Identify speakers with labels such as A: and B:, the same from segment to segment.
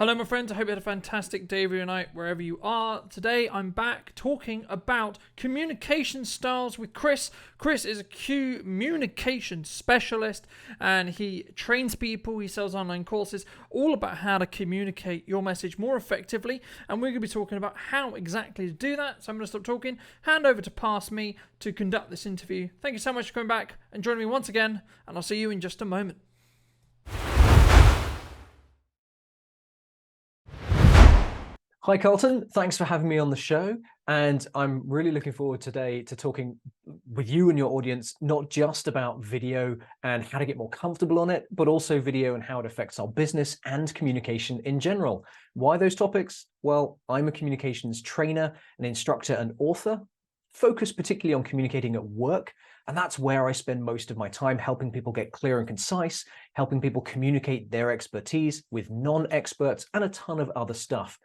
A: Hello, my friends. I hope you had a fantastic day every night, wherever you are. Today, I'm back talking about communication styles with Chris. Chris is a communication specialist, and he trains people. He sells online courses all about how to communicate your message more effectively. And we're going to be talking about how exactly to do that. So I'm going to stop talking, hand over to Past Me to conduct this interview. Thank you so much for coming back and joining me once again, and I'll see you in just a moment.
B: Hi, Carlton. Thanks for having me on the show. And I'm really looking forward today to talking with you and your audience, not just about video and how to get more comfortable on it, but also video and how it affects our business and communication in general. Why those topics? Well, I'm a communications trainer, an instructor, and author, focused particularly on communicating at work. And that's where I spend most of my time, helping people get clear and concise, helping people communicate their expertise with non-experts and a ton of other stuff.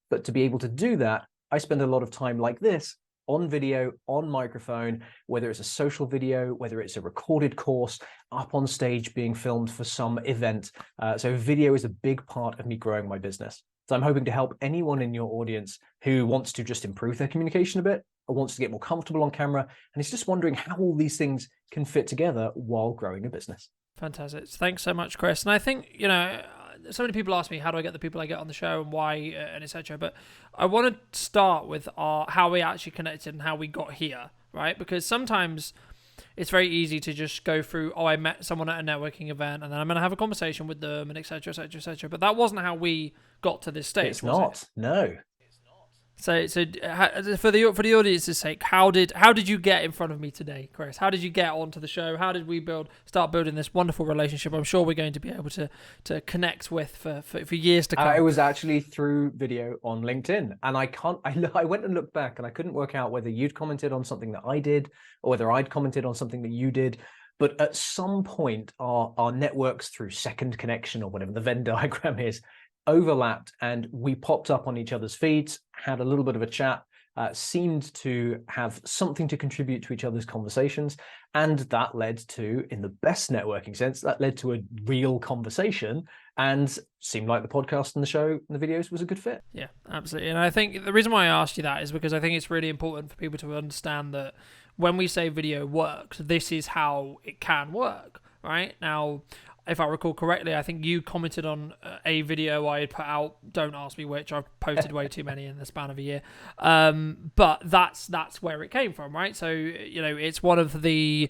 B: But to be able to do that, I spend a lot of time like this on video, on microphone, whether it's a social video, whether it's a recorded course, up on stage being filmed for some event. So video is a big part of me growing my business. So I'm hoping to help anyone in your audience who wants to just improve their communication a bit, or wants to get more comfortable on camera, and is just wondering how all these things can fit together while growing a business.
A: Fantastic. Thanks so much, Chris. And I think, so many people ask me, how do I get the people I get on the show and why, and etc. But I want to start with how we actually connected and how we got here, right? Because sometimes it's very easy to just go through, I met someone at a networking event and then I'm going to have a conversation with them and etc., etc., etc. But that wasn't how we got to this stage.
B: It's not. No.
A: So for the audience's sake, how did you get in front of me today, Chris? How did you get onto the show? How did we start building this wonderful relationship? I'm sure we're going to be able to connect with for years to come.
B: It was actually through video on LinkedIn, and I went and looked back, and I couldn't work out whether you'd commented on something that I did or whether I'd commented on something that you did. But at some point, our networks through Second Connection or whatever the Venn diagram is overlapped, and we popped up on each other's feeds, had a little bit of a chat, seemed to have something to contribute to each other's conversations, and that led to, in the best networking sense, that led to a real conversation, and seemed like the podcast and the show and the videos was a good fit.
A: Yeah, absolutely. And I think the reason why I asked you that is because I think it's really important for people to understand that when we say video works, this is how it can work, right? Now, if I recall correctly, I think you commented on a video I had put out. Don't ask me which. I've posted way too many in the span of a year. But that's where it came from, right? So, it's one of the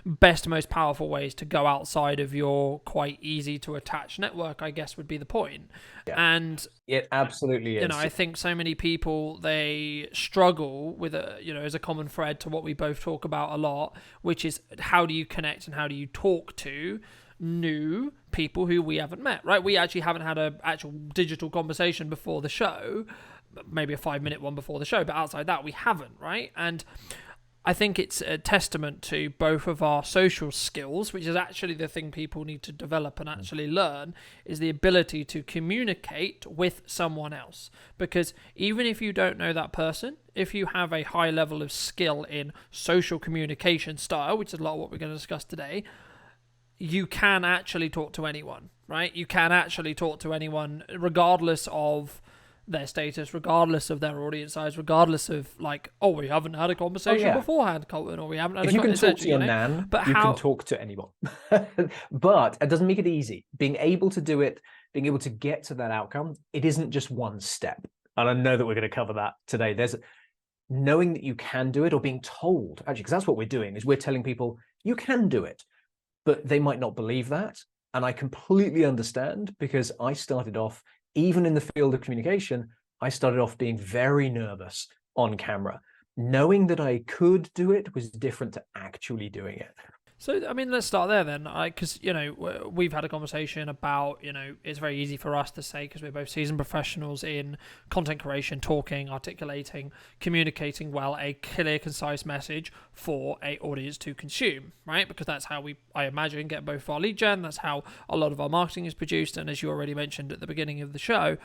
A: best, most powerful ways to go outside of your quite easy to attach network, I guess would be the point.
B: Yeah.
A: And
B: it absolutely is.
A: I think so many people, they struggle with as a common thread to what we both talk about a lot, which is how do you connect and how do you talk to new people who we haven't met, right? We actually haven't had an actual digital conversation before the show, maybe a 5-minute one before the show, but outside that we haven't, right? And I think it's a testament to both of our social skills, which is actually the thing people need to develop and actually learn, is the ability to communicate with someone else. Because even if you don't know that person, if you have a high level of skill in social communication style, which is a lot of what we're going to discuss today, you can actually talk to anyone, right? You can actually talk to anyone regardless of their status, regardless of their audience size, regardless of we haven't had a conversation beforehand, Colton, or we haven't had
B: if you can talk to your nan,
A: but
B: you can talk to anyone. But it doesn't make it easy. Being able to do it, being able to get to that outcome, it isn't just one step. And I know that we're going to cover that today. There's knowing that you can do it, or being told, actually, because that's what we're doing, is we're telling people you can do it. But they might not believe that. And I completely understand, because I started off, even in the field of communication, I started off being very nervous on camera. Knowing that I could do it was different to actually doing it.
A: So, let's start there then, because, we've had a conversation about, it's very easy for us to say, because we're both seasoned professionals in content creation, talking, articulating, communicating well, a clear, concise message for a audience to consume, right? Because that's how we, I imagine, get both our lead gen, that's how a lot of our marketing is produced, and as you already mentioned at the beginning of the show,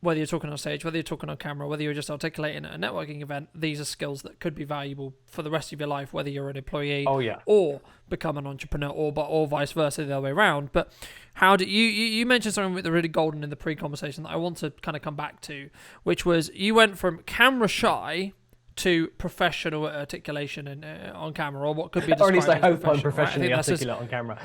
A: whether you're talking on stage, whether you're talking on camera, whether you're just articulating at a networking event, these are skills that could be valuable for the rest of your life, whether you're an employee or become an entrepreneur, or vice versa, the other way around. But how do you mentioned something with the really golden in the pre-conversation that I want to kind of come back to, which was you went from camera shy to professional articulation and on camera, or what could be described,
B: or at least I hope I'm
A: right?
B: professionally articulate on camera.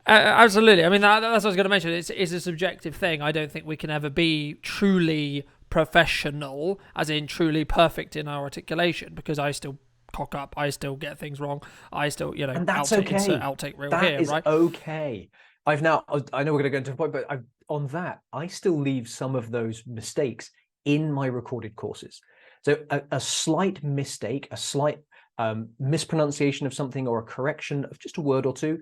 A: Absolutely. I mean, that's what I was going to mention. It's a subjective thing. I don't think we can ever be truly professional, as in truly perfect in our articulation, because I still cock up, I still get things wrong, I still,
B: and that's
A: outtake,
B: okay.
A: insert outtake reel
B: that
A: here,
B: is
A: right?
B: Okay. I know we're going to go into a point, but on that, I still leave some of those mistakes in my recorded courses. So a slight mistake, a slight mispronunciation of something, or a correction of just a word or two,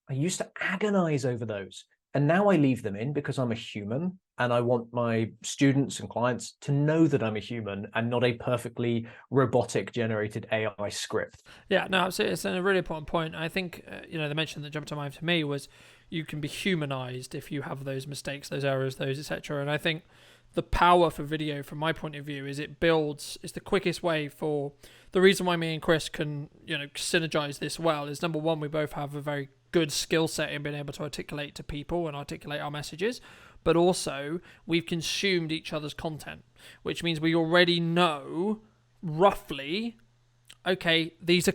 B: I used to agonize over those. And now I leave them in because I'm a human, and I want my students and clients to know that I'm a human and not a perfectly robotic generated AI script.
A: Yeah, no, absolutely. It's a really important point. I think, the mention that jumped to mind for me was you can be humanized if you have those mistakes, those errors, those etc. And I think the power for video, from my point of view, is it's the quickest way for the reason why me and Chris can, synergize this well is, number one, we both have a very good skill set in being able to articulate to people and articulate our messages, but also we've consumed each other's content, which means we already know roughly, okay, these are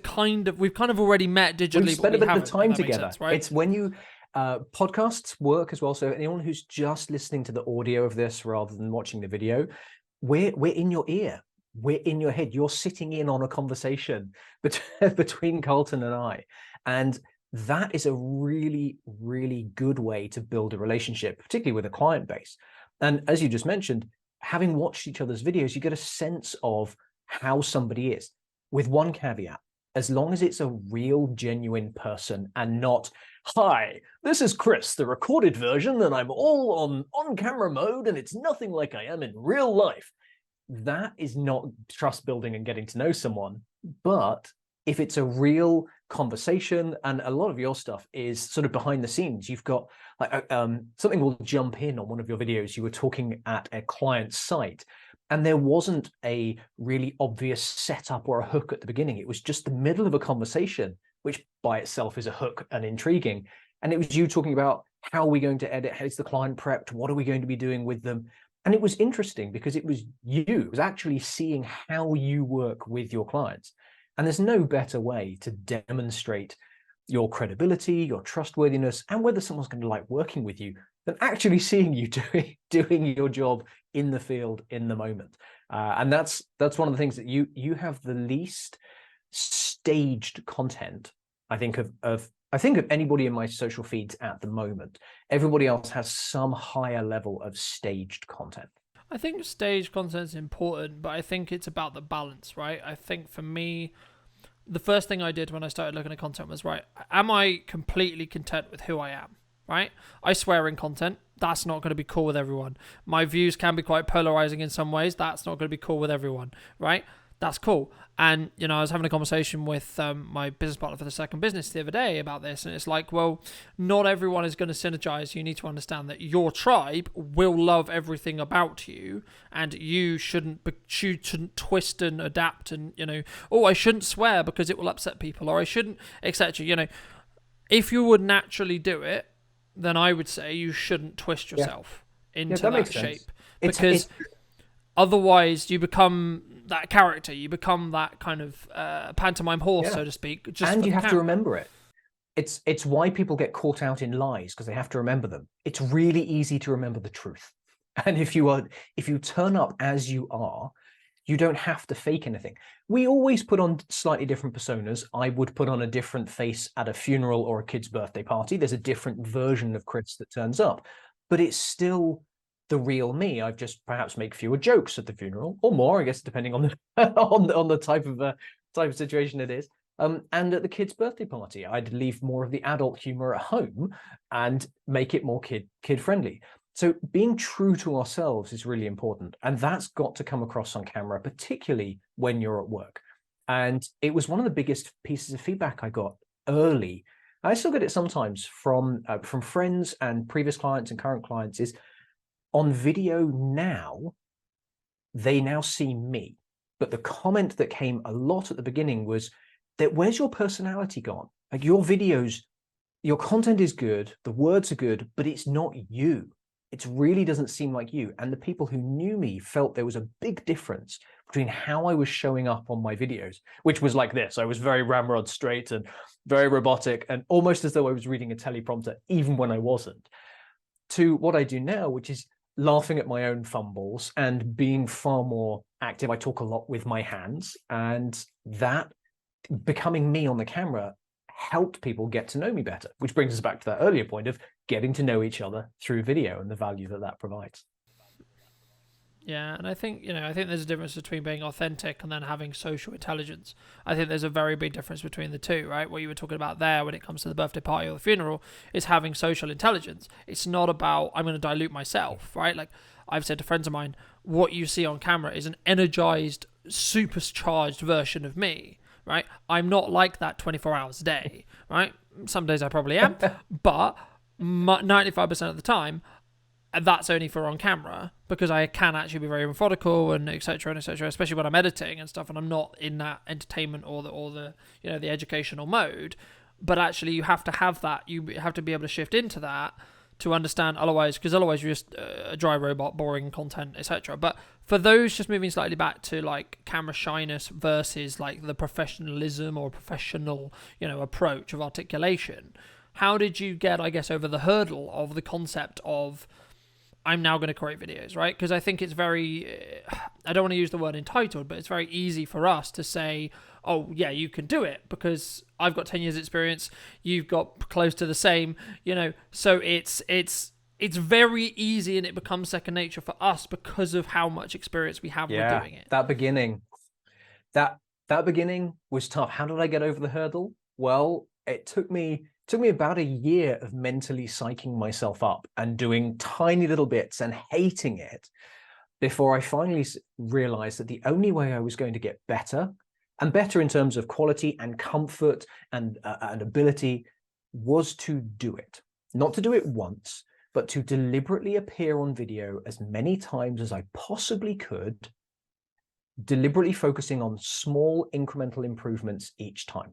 A: we've kind of already met digitally.
B: We've spent a bit of time together,
A: sense, right?
B: It's when you podcasts work as well. So anyone who's just listening to the audio of this rather than watching the video, we're in your ear, we're in your head. You're sitting in on a conversation between Carlton and I, and that is a really, really good way to build a relationship, particularly with a client base. And as you just mentioned, having watched each other's videos, you get a sense of how somebody is, with one caveat: as long as it's a real, genuine person and not, "Hi, this is Chris, the recorded version, and I'm all on camera mode, and it's nothing like I am in real life." That is not trust building and getting to know someone. But if it's a real conversation, and a lot of your stuff is sort of behind the scenes, you've got like something will jump in on one of your videos. You were talking at a client site, and there wasn't a really obvious setup or a hook at the beginning. It was just the middle of a conversation, which by itself is a hook and intriguing. And it was you talking about, how are we going to edit? How's the client prepped? What are we going to be doing with them? And it was interesting because it was actually seeing how you work with your clients. And there's no better way to demonstrate your credibility, your trustworthiness, and whether someone's going to like working with you than actually seeing you doing your job in the field in the moment. And that's one of the things that you have the least staged content, I think, of anybody in my social feeds at the moment. Everybody else has some higher level of staged content.
A: I think stage content is important, but I think it's about the balance, right? I think for me, the first thing I did when I started looking at content was, right, am I completely content with who I am, right? I swear in content. That's not going to be cool with everyone. My views can be quite polarizing in some ways. That's not going to be cool with everyone, right? That's cool. And, I was having a conversation with my business partner for the second business the other day about this. And it's like, well, not everyone is going to synergize. You need to understand that your tribe will love everything about you, and you shouldn't twist and adapt and, oh, I shouldn't swear because it will upset people, or I shouldn't, etc. If you would naturally do it, then I would say you shouldn't twist yourself into that shape, because otherwise you become that character, you become that kind of pantomime horse, so to speak.
B: And you have to remember it. It's why people get caught out in lies, because they have to remember them. It's really easy to remember the truth. And if you turn up as you are, you don't have to fake anything. We always put on slightly different personas. I would put on a different face at a funeral or a kid's birthday party. There's a different version of Chris that turns up, but it's still the real me. I've just perhaps make fewer jokes at the funeral, or more, I guess, depending on the on the type of situation it is. And at the kid's birthday party, I'd leave more of the adult humor at home and make it more kid friendly. So being true to ourselves is really important. And that's got to come across on camera, particularly when you're at work. And it was one of the biggest pieces of feedback I got early. I still get it sometimes from friends and previous clients and current clients, is On video now, they now see me. But the comment that came a lot at the beginning was that, where's your personality gone? Like, your videos, your content is good, the words are good, but it's not you. It really doesn't seem like you. And the people who knew me felt there was a big difference between how I was showing up on my videos, which was like this. I was very ramrod straight and very robotic and almost as though I was reading a teleprompter, even when I wasn't, to what I do now, which is laughing at my own fumbles and being far more active. I talk a lot with my hands, and that becoming me on the camera helped people get to know me better, which brings us back to that earlier point of getting to know each other through video and the value that that provides.
A: Yeah, and I think there's a difference between being authentic and then having social intelligence. I think there's a very big difference between the two, right? What you were talking about there when it comes to the birthday party or the funeral is having social intelligence. It's not about, I'm going to dilute myself, right? Like, I've said to friends of mine, what you see on camera is an energized, supercharged version of me, right? I'm not like that 24 hours a day, right? Some days I probably am, but 95% of the time, that's only for on camera, because I can actually be very methodical and etc., especially when I'm editing and stuff, and I'm not in that entertainment or the the educational mode. But actually, you have to have that. You have to be able to shift into that to understand. Because otherwise you're just a dry robot, boring content, etc. But for those just moving slightly back to like camera shyness versus like the professionalism or professional approach of articulation, how did you get, I guess, over the hurdle of the concept of, I'm now going to create videos, right? Because I think it's very, I don't want to use the word entitled, but it's very easy for us to say, oh yeah, you can do it because I've got 10 years experience, you've got close to the same, so it's very easy, and it becomes second nature for us because of how much experience we have with doing it.
B: That beginning was tough. How did I get over the hurdle? Well, it took me about a year of mentally psyching myself up and doing tiny little bits and hating it before I finally realized that the only way I was going to get better, and better in terms of quality and comfort and ability, was to do it. Not to do it once, but to deliberately appear on video as many times as I possibly could, deliberately focusing on small incremental improvements each time.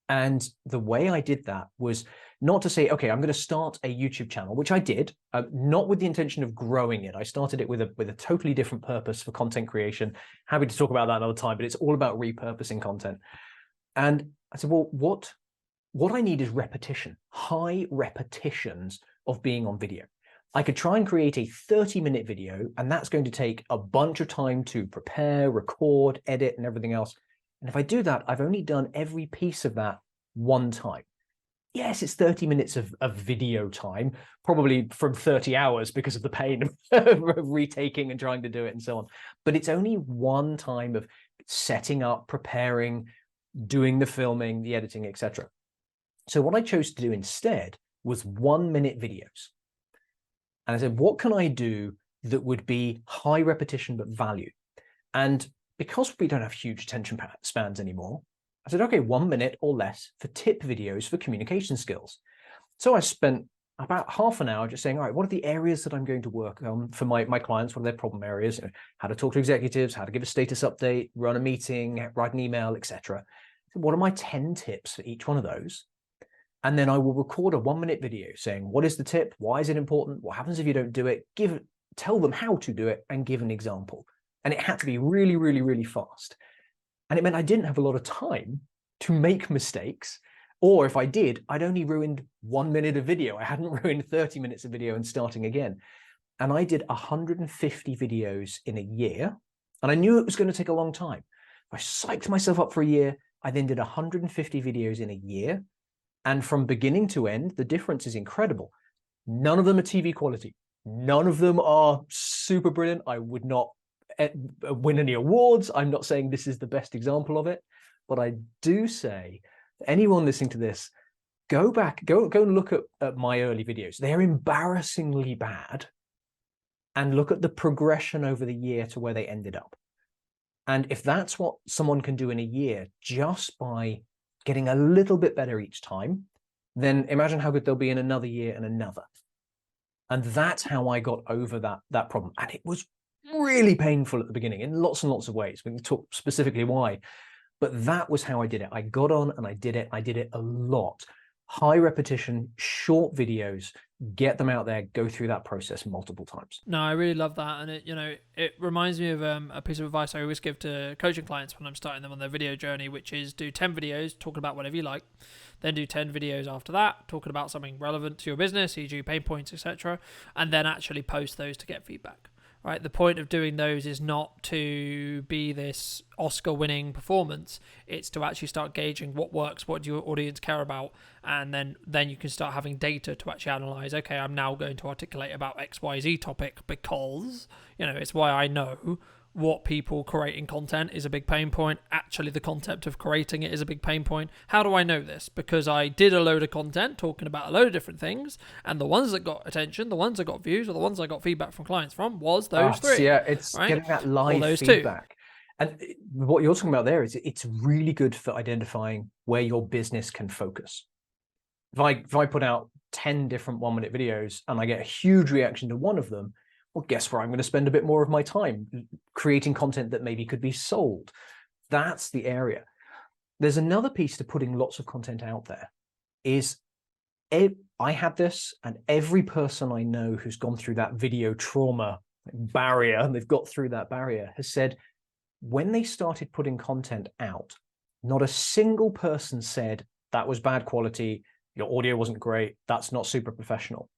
B: And the way I did that was not to say, okay, I'm going to start a YouTube channel, which I did, not with the intention of growing it. I started it with a totally different purpose for content creation. Happy to talk about that another time, but it's all about repurposing content. And I said, well, what I need is repetition, high repetitions of being on video. I could try and create a 30-minute video, and that's going to take a bunch of time to prepare, record, edit, and everything else. And if I do that, I've only done every piece of that one time. Yes, it's 30 minutes of video time, probably from 30 hours because of the pain of retaking and trying to do it and so on. But it's only one time of setting up, preparing, doing the filming, the editing, etc. So what I chose to do instead was 1-minute videos. And I said, what can I do that would be high repetition but value? And because we don't have huge attention spans anymore, I said, okay, 1 minute or less for tip videos for communication skills. So I spent about half an hour just saying, all right, what are the areas that I'm going to work on for my clients? What are their problem areas? How to talk to executives, how to give a status update, run a meeting, write an email, etc. What are my 10 tips for each one of those? And then I will record a 1-minute video saying, what is the tip? Why is it important? What happens if you don't do it? Tell them how to do it and give an example. And it had to be really, really, really fast. And it meant I didn't have a lot of time to make mistakes. Or if I did, I'd only ruined 1 minute of video. I hadn't ruined 30 minutes of video and starting again. And I did 150 videos in a year. And I knew it was going to take a long time. I psyched myself up for a year. I then did 150 videos in a year. And from beginning to end, the difference is incredible. None of them are TV quality. None of them are super brilliant. I would not win any awards. I'm not saying this is the best example of it, but I do say, anyone listening to this, go back, go and look at my early videos. They're embarrassingly bad, and look at the progression over the year to where they ended up. And if that's what someone can do in a year just by getting a little bit better each time, then imagine how good they'll be in another year and another. And that's how I got over that problem. And it was really painful at the beginning in lots and lots of ways. We can talk specifically why, but that was how I did it. I got on and I did it. I did it a lot. High repetition, short videos, get them out there, go through that process multiple times.
A: No, I really love that, and it reminds me of a piece of advice I always give to coaching clients when I'm starting them on their video journey, which is do 10 videos talking about whatever you like, then do 10 videos after that talking about something relevant to your business, e.g. pain points, etc., and then actually post those to get feedback. Right, the point of doing those is not to be this Oscar-winning performance. It's to actually start gauging what works, what do your audience care about, and then you can start having data to actually analyze. Okay, I'm now going to articulate about XYZ topic because it's why I know what people creating content is a big pain point. Actually, the concept of creating it is a big pain point. How do I know this? Because I did a load of content talking about a load of different things, and the ones that got attention, the ones that got views, or the ones I got feedback from clients from was those three.
B: Yeah, it's
A: right?
B: getting that live feedback. And what you're talking about there is it's really good for identifying where your business can focus. If I put out 10 different 1-minute videos and I get a huge reaction to one of them, well, guess where I'm going to spend a bit more of my time? Creating content that maybe could be sold. That's the area. There's another piece to putting lots of content out there is I had this, and every person I know who's gone through that video trauma barrier, and they've got through that barrier, has said when they started putting content out, not a single person said that was bad quality, your audio wasn't great, that's not super professional.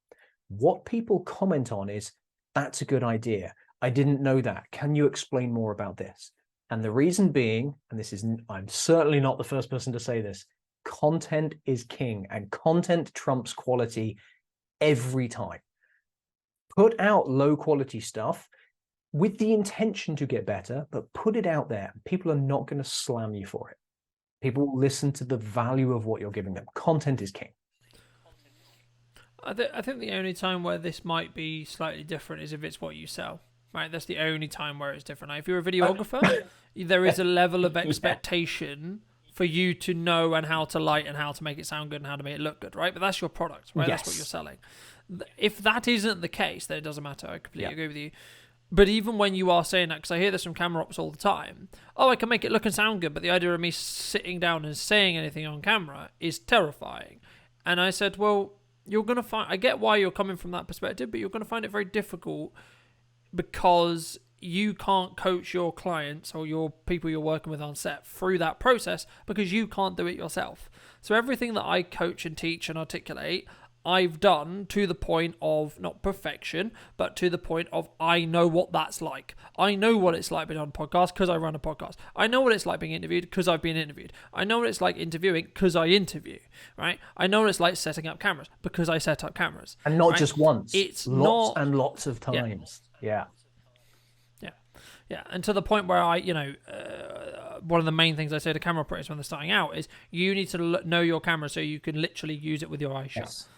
B: What people comment on is, that's a good idea. I didn't know that. Can you explain more about this? And the reason being, and I'm certainly not the first person to say this, content is king, and content trumps quality every time. Put out low quality stuff with the intention to get better, but put it out there. People are not going to slam you for it. People will listen to the value of what you're giving them. Content is king.
A: I think the only time where this might be slightly different is if it's what you sell, right? That's the only time where it's different. Now, if you're a videographer, there is a level of expectation for you to know and how to light and how to make it sound good and how to make it look good, right? But that's your product, right? That's what you're selling. If that isn't the case, then it doesn't matter. I completely agree with you. But even when you are saying that, because I hear this from camera ops all the time, oh, I can make it look and sound good, but the idea of me sitting down and saying anything on camera is terrifying. And I said, well, you're going to find, I get why you're coming from that perspective, but you're going to find it very difficult because you can't coach your clients or your people you're working with on set through that process because you can't do it yourself. So everything that I coach and teach and articulate, I've done to the point of not perfection, but to the point of I know what that's like. I know what it's like being on a podcast because I run a podcast. I know what it's like being interviewed because I've been interviewed. I know what it's like interviewing because I interview, right? I know what it's like setting up cameras because I set up cameras.
B: And not just once.
A: It's
B: lots and lots of times. Yeah.
A: And to the point where one of the main things I say to camera operators when they're starting out is you need to know your camera so you can literally use it with your eyes shut.
B: Yes.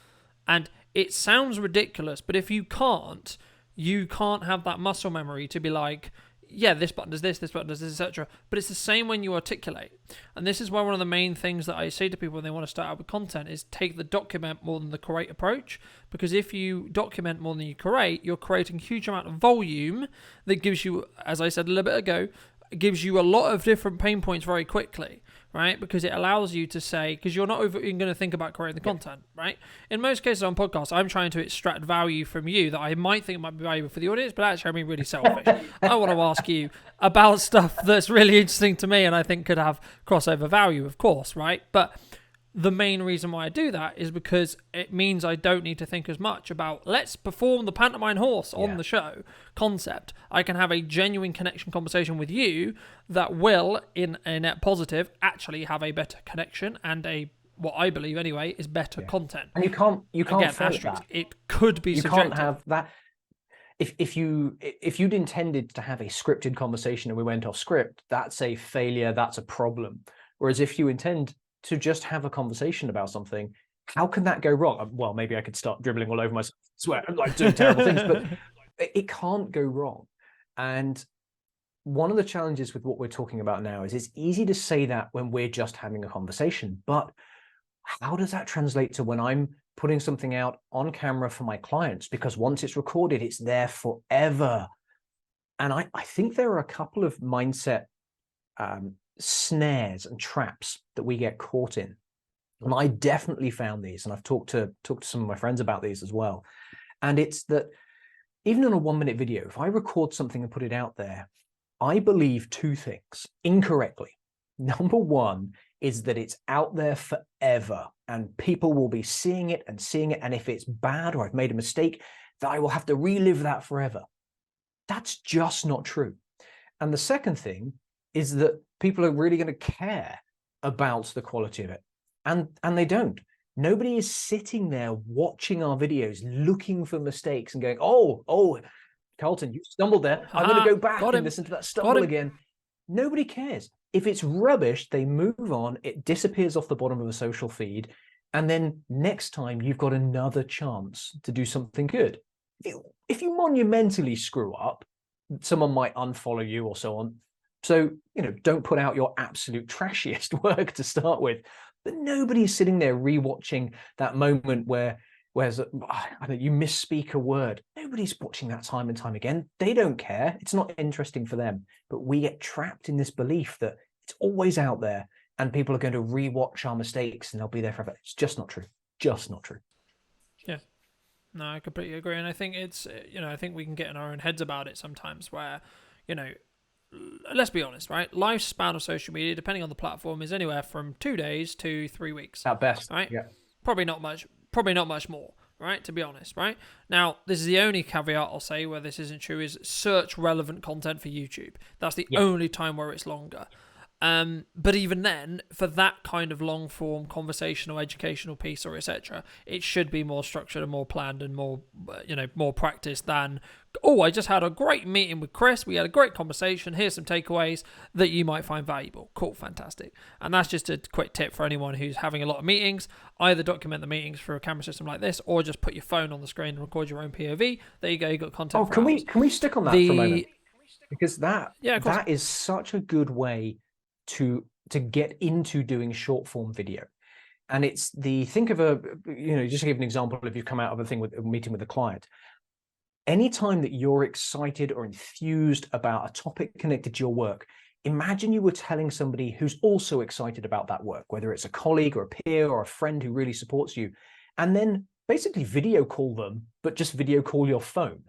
A: And it sounds ridiculous, but if you can't have that muscle memory to be like, yeah, this button does this button does this, etc. But it's the same when you articulate. And this is why one of the main things that I say to people when they want to start out with content is take the document more than the create approach. Because if you document more than you create, you're creating a huge amount of volume that gives you, as I said a little bit ago, gives you a lot of different pain points very quickly, right? Because it allows you to say, because you're not even going to think about creating the content, right? In most cases on podcasts, I'm trying to extract value from you that I might think might be valuable for the audience, but actually I'm being really selfish. I want to ask you about stuff that's really interesting to me and I think could have crossover value, of course, right? But the main reason why I do that is because it means I don't need to think as much about let's perform the pantomime horse on the show concept. I can have a genuine connection conversation with you that will, in a net positive, actually have a better connection and what I believe anyway is better content.
B: And you can't
A: Again,
B: fake that.
A: It could be subjective.
B: You can't have that. If you'd intended to have a scripted conversation and we went off script, that's a failure. That's a problem. Whereas if you intend to just have a conversation about something, how can that go wrong? Well, maybe I could start dribbling all over myself, swear, like doing terrible things, but it can't go wrong. And one of the challenges with what we're talking about now is it's easy to say that when we're just having a conversation, but how does that translate to when I'm putting something out on camera for my clients, because once it's recorded, it's there forever. And I think there are a couple of mindset snares and traps that we get caught in. And I definitely found these, and I've talked to some of my friends about these as well. And it's that even in a 1-minute video, if I record something and put it out there, I believe two things incorrectly. Number one is that it's out there forever and people will be seeing it. And if it's bad or I've made a mistake, that I will have to relive that forever. That's just not true. And the second thing is that people are really going to care about the quality of it. And they don't. Nobody is sitting there watching our videos, looking for mistakes and going, oh, Carlton, you stumbled there. I'm going to go back and listen to that stumble again. Nobody cares. If it's rubbish, they move on. It disappears off the bottom of a social feed. And then next time you've got another chance to do something good. If you monumentally screw up, someone might unfollow you or so on. So, don't put out your absolute trashiest work to start with. But nobody's sitting there rewatching that moment where you misspeak a word. Nobody's watching that time and time again. They don't care. It's not interesting for them. But we get trapped in this belief that it's always out there and people are going to rewatch our mistakes and they'll be there forever. It's just not true. Just not true.
A: Yeah. No, I completely agree. And I think it's, I think we can get in our own heads about it sometimes where, let's be honest, right? Lifespan of social media, depending on the platform, is anywhere from 2 days to 3 weeks.
B: At best.
A: Right?
B: Yeah.
A: Probably not much more, right? To be honest, right? Now, this is the only caveat I'll say where this isn't true is search relevant content for YouTube. That's the only time where it's longer. But even then, for that kind of long form conversational, educational piece or etc., it should be more structured and more planned and more, more practiced than, I just had a great meeting with Chris. We had a great conversation. Here's some takeaways that you might find valuable. Cool, fantastic. And that's just a quick tip for anyone who's having a lot of meetings. Either document the meetings through a camera system like this, or just put your phone on the screen and record your own POV. There you go. You got content.
B: Can we stick on that for a moment? Because that is such a good way to get into doing short form video. And it's think of just to give an example, if you've come out of a meeting with a client, anytime that you're excited or enthused about a topic connected to your work, imagine you were telling somebody who's also excited about that work, whether it's a colleague or a peer or a friend who really supports you, and then basically video call them, but just video call your phone.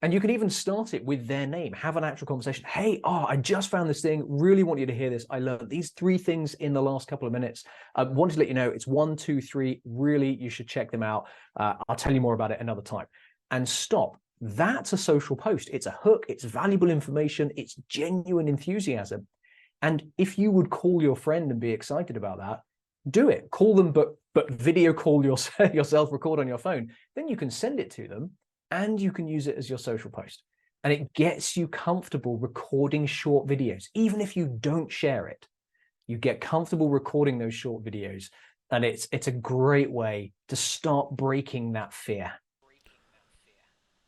B: And you can even start it with their name, have an actual conversation. Hey, I just found this thing. Really want you to hear this. I learned these 3 things in the last couple of minutes. I wanted to let you know it's 1, 2, 3. Really, you should check them out. I'll tell you more about it another time. And stop. That's a social post. It's a hook. It's valuable information. It's genuine enthusiasm. And if you would call your friend and be excited about that, do it. Call them, but video call yourself, record on your phone. Then you can send it to them. And you can use it as your social post. And it gets you comfortable recording short videos. Even if you don't share it, you get comfortable recording those short videos. And it's a great way to start breaking that fear.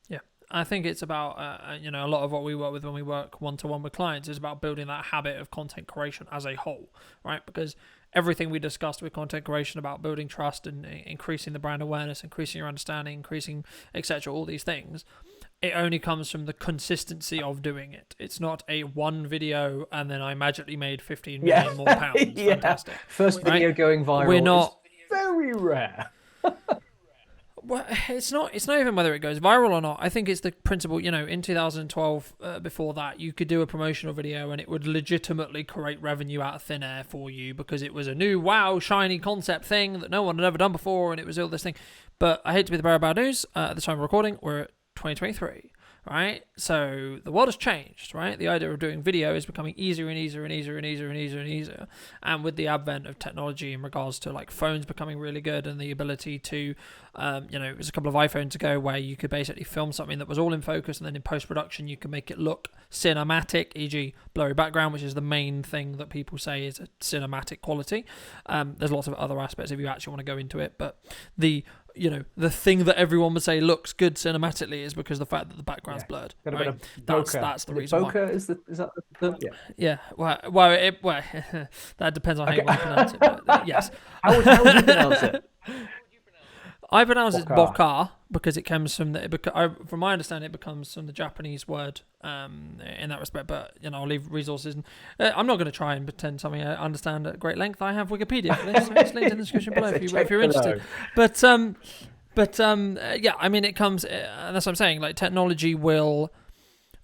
A: Yeah, I think it's about, a lot of what we work with when we work one-to-one with clients is about building that habit of content creation as a whole, right? Because everything we discussed with content creation about building trust and increasing the brand awareness, increasing your understanding, increasing, etc., all these things, it only comes from the consistency of doing it. It's not a one video and then I magically made 15 million more pounds. Fantastic.
B: First video going viral.
A: We're not
B: very rare.
A: Well, it's not even whether it goes viral or not. I think it's the principle, in 2012, before that, you could do a promotional video and it would legitimately create revenue out of thin air for you because it was a new, wow, shiny concept thing that no one had ever done before and it was all this thing. But I hate to be the bearer of bad news. At the time of recording, we're at 2023, right? So the world has changed, right? The idea of doing video is becoming easier and easier and easier and easier and easier and easier. And with the advent of technology in regards to like phones becoming really good and the ability to, it was a couple of iPhones ago where you could basically film something that was all in focus and then in post-production you can make it look cinematic, e.g. blurry background, which is the main thing that people say is a cinematic quality. There's lots of other aspects if you actually want to go into it, but the thing that everyone would say looks good cinematically is because the fact that the background's blurred. Right? That's the reason why.
B: Is that the term?
A: Yeah. Well, that depends on how you want to pronounce it. But, yes.
B: How would you pronounce it?
A: I pronounce it
B: Boka.
A: boka because it comes from from my understanding, it comes from the Japanese word in that respect. But I'll leave resources. I'm not going to try and pretend something I understand at great length. I have Wikipedia for this, so it's linked in the description below
B: Yes,
A: if you're interested. But yeah, I mean, it comes. That's what I'm saying. Like technology will,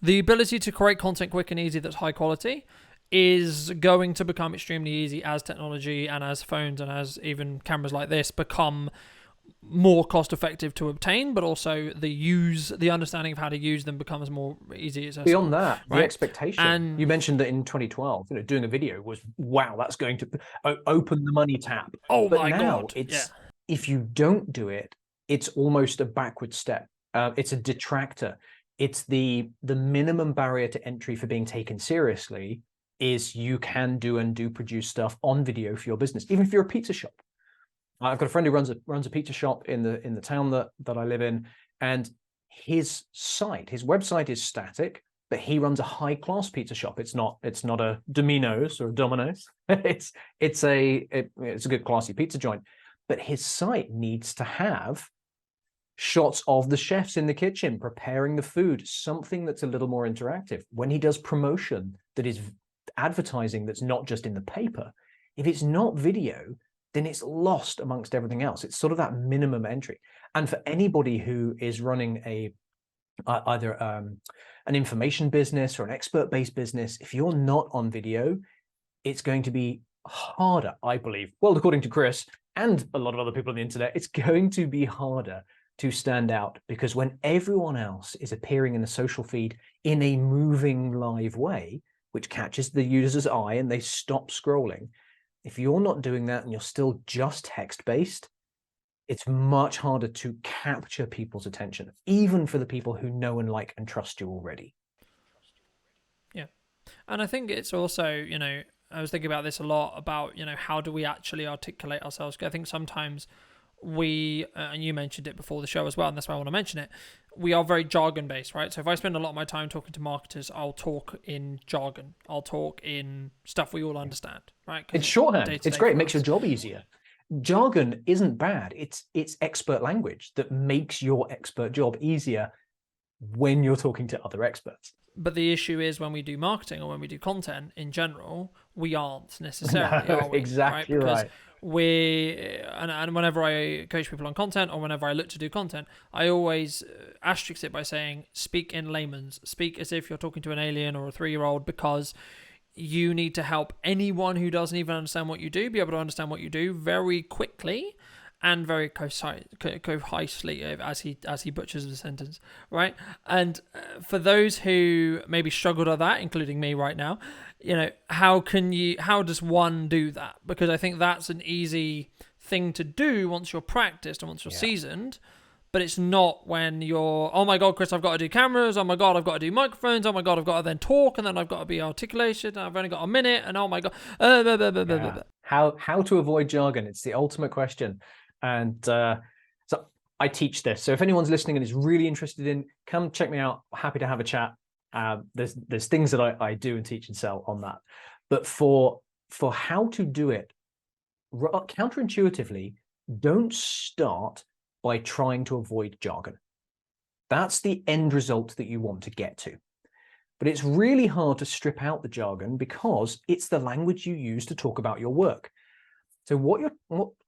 A: the ability to create content quick and easy that's high quality is going to become extremely easy as technology and as phones and as even cameras like this become more cost effective to obtain, but also the understanding of how to use them becomes more easy accessible.
B: Beyond that,
A: right?
B: the expectation. And you mentioned that in 2012, doing a video was, wow, that's going to open the money tap.
A: Oh
B: but
A: my
B: now
A: God.
B: it's if you don't do it, it's almost a backward step. It's a detractor. It's the minimum barrier to entry for being taken seriously is you can do produce stuff on video for your business, even if you're a pizza shop. I've got a friend who runs a pizza shop in the town that I live in, and his website is static, but he runs a high class pizza shop. It's not a Domino's or a Domino's. it's a good classy pizza joint, but his site needs to have shots of the chefs in the kitchen preparing the food, something that's a little more interactive. When he does promotion that is advertising that's not just in the paper, if it's not video, then it's lost amongst everything else. It's sort of that minimum entry. And for anybody who is running either an information business or an expert-based business, if you're not on video, it's going to be harder, I believe. Well, according to Chris and a lot of other people on the internet, it's going to be harder to stand out, because when everyone else is appearing in the social feed in a moving live way, which catches the user's eye and they stop scrolling, if you're not doing that and you're still just text-based, it's much harder to capture people's attention, even for the people who know and like and trust you already.
A: Yeah. And I think it's also, I was thinking about this a lot about, how do we actually articulate ourselves? I think sometimes we, and you mentioned it before the show as well, and that's why I want to mention it, we are very jargon based, right? So if I spend a lot of my time talking to marketers, I'll talk in jargon. I'll talk in stuff we all understand, right?
B: It's shorthand. It's great. It makes your job easier. Jargon isn't bad. It's expert language that makes your expert job easier when you're talking to other experts.
A: But the issue is when we do marketing or when we do content in general, we aren't necessarily, are we?
B: Exactly right.
A: And whenever I coach people on content or whenever I look to do content, I always asterisk it by saying, speak in layman's, speak as if you're talking to an alien or a 3-year-old, because you need to help anyone who doesn't even understand what you do be able to understand what you do very quickly and very concisely, as he butchers the sentence, right? And for those who maybe struggled at that, including me right now, how does one do that? Because I think that's an easy thing to do once you're practiced and once you're seasoned, but it's not when you're, oh my God, Chris, I've got to do cameras, oh my God, I've got to do microphones, oh my God, I've got to then talk, and then I've got to be articulation, and I've only got a minute, and oh my God. Blah, blah, blah.
B: How to avoid jargon? It's the ultimate question. And so I teach this. So if anyone's listening and is really interested in, come check me out. Happy to have a chat. There's things that I do and teach and sell on that. But for how to do it counterintuitively, don't start by trying to avoid jargon. That's the end result that you want to get to. But it's really hard to strip out the jargon because it's the language you use to talk about your work. So what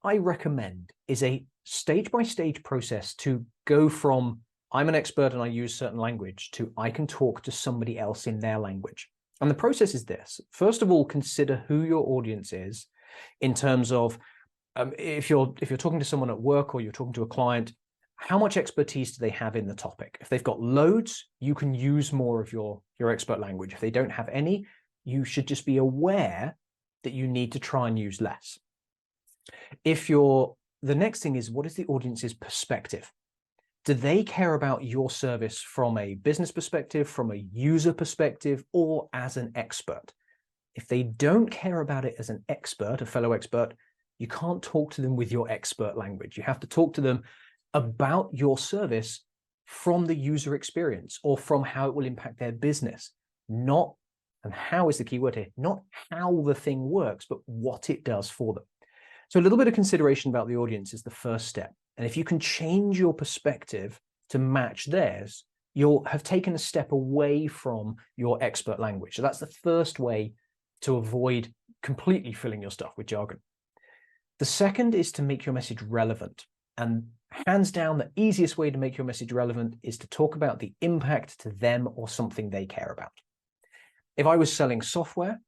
B: I recommend is a stage-by-stage process to go from I'm an expert and I use certain language to I can talk to somebody else in their language. And the process is this. First of all, consider who your audience is in terms of if you're talking to someone at work or you're talking to a client, how much expertise do they have in the topic? If they've got loads, you can use more of your expert language. If they don't have any, you should just be aware that you need to try and use less. The next thing is, what is the audience's perspective? Do they care about your service from a business perspective, from a user perspective, or as an expert? If they don't care about it as an expert, a fellow expert, you can't talk to them with your expert language. You have to talk to them about your service from the user experience or from how it will impact their business. Not, and how is the key word here, not how the thing works, but what it does for them. So a little bit of consideration about the audience is the first step. And if you can change your perspective to match theirs, you'll have taken a step away from your expert language. So that's the first way to avoid completely filling your stuff with jargon. The second is to make your message relevant. And hands down, the easiest way to make your message relevant is to talk about the impact to them or something they care about. If I was selling software,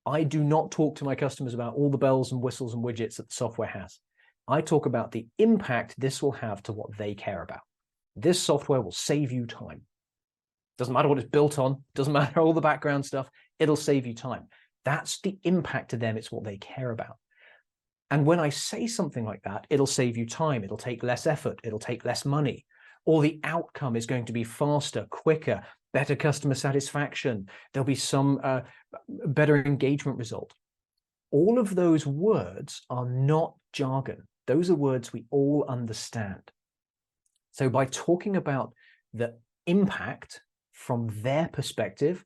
B: I do not talk to my customers about all the bells and whistles and widgets that the software has. I talk about the impact this will have to what they care about. This software will save you time. Doesn't matter what it's built on, doesn't matter all the background stuff, it'll save you time. That's the impact to them, it's what they care about. And when I say something like that, it'll save you time, it'll take less effort, it'll take less money, or the outcome is going to be faster, quicker, better customer satisfaction, there'll be some better engagement result. All of those words are not jargon. Those are words we all understand. So by talking about the impact from their perspective,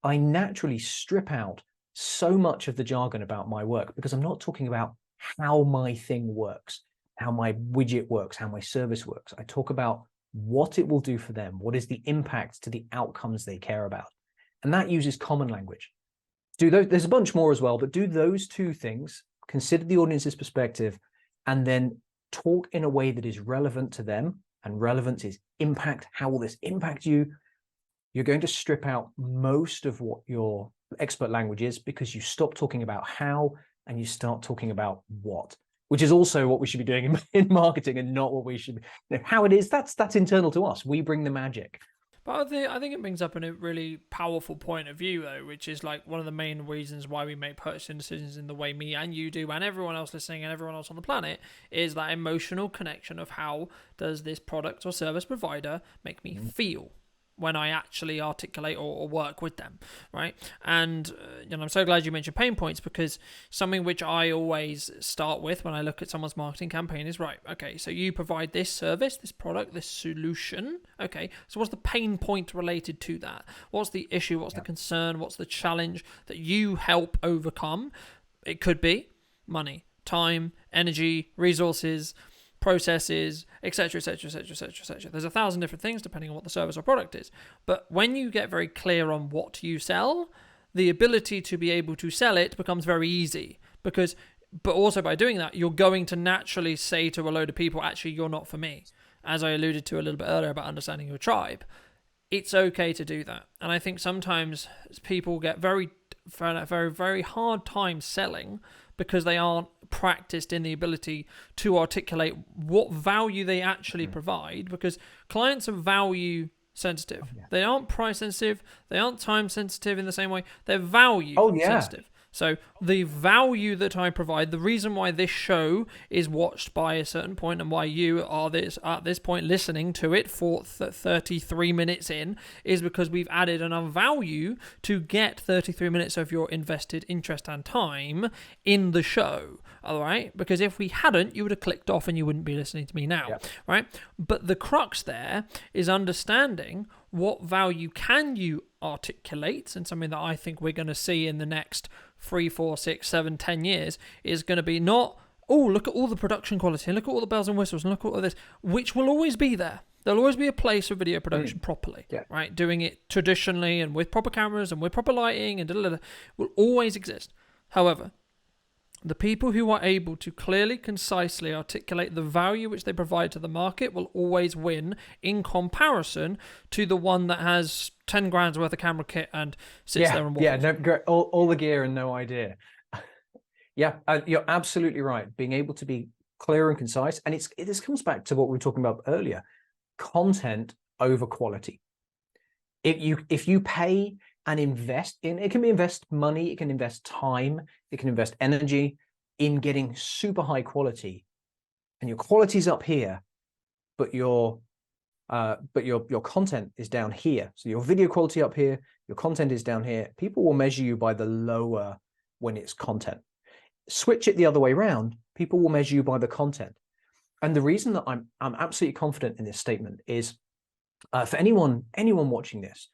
B: I naturally strip out so much of the jargon about my work, because I'm not talking about how my thing works, how my widget works, how my service works. I talk about what it will do for them, what is the impact to the outcomes they care about. And that uses common language. There's a bunch more as well, but do those two things, consider the audience's perspective, and then talk in a way that is relevant to them. And relevance is impact. How will this impact you? You're going to strip out most of what your expert language is, because you stop talking about how and you start talking about what, which is also what we should be doing in marketing, and not what we should be. How it is, that's internal to us. We bring the magic.
A: But I think it brings up a really powerful point of view, though, which is like one of the main reasons why we make purchasing decisions in the way me and you do, and everyone else listening and everyone else on the planet, is that emotional connection of how does this product or service provider make me feel when I actually articulate or work with them, right? And I'm so glad you mentioned pain points, because something which I always start with when I look at someone's marketing campaign is, right, okay, so you provide this service, this product, this solution, okay, so what's the pain point related to that? What's the issue? What's the concern? What's the challenge that you help overcome? It could be money, time, energy, resources, processes, etc., etc., etc., etc., etc. There's 1,000 different things depending on what the service or product is. But when you get very clear on what you sell, the ability to be able to sell it becomes very easy. But also by doing that, you're going to naturally say to a load of people, actually, you're not for me. As I alluded to a little bit earlier about understanding your tribe, it's okay to do that. And I think sometimes people get very, very, very hard time selling because they aren't practiced in the ability to articulate what value they actually provide, because clients are value sensitive. They aren't price sensitive. They aren't time sensitive in the same way. They're value sensitive. So the value that I provide, the reason why this show is watched by a certain point and why you are at this point listening to it for 33 minutes in, is because we've added enough value to get 33 minutes of your invested interest and time in the show. All right? Because if we hadn't, you would have clicked off and you wouldn't be listening to me now. Right? But the crux there is understanding what value can you articulate, and something that I think we're going to see in the next 3, 4, 6, 7, 10 years is going to be not, oh, look at all the production quality, and look at all the bells and whistles, and look at all this, which will always be there. There'll always be a place for video production properly, right? Doing it traditionally and with proper cameras and with proper lighting and will always exist. However, the people who are able to clearly, concisely articulate the value which they provide to the market will always win in comparison to the one that has 10 grand's worth of camera kit and sits there and waffles.
B: All the gear and no idea. You're absolutely right. Being able to be clear and concise, and this comes back to what we were talking about earlier: content over quality. If you pay and invest in, it can invest money, it can invest time, it can invest energy in getting super high quality, and your quality's up here, but your content is down here. So your video quality up here, your content is down here. People will measure you by the lower when it's content. Switch it the other way around, people will measure you by the content. And the reason that I'm absolutely confident in this statement is, for anyone watching this,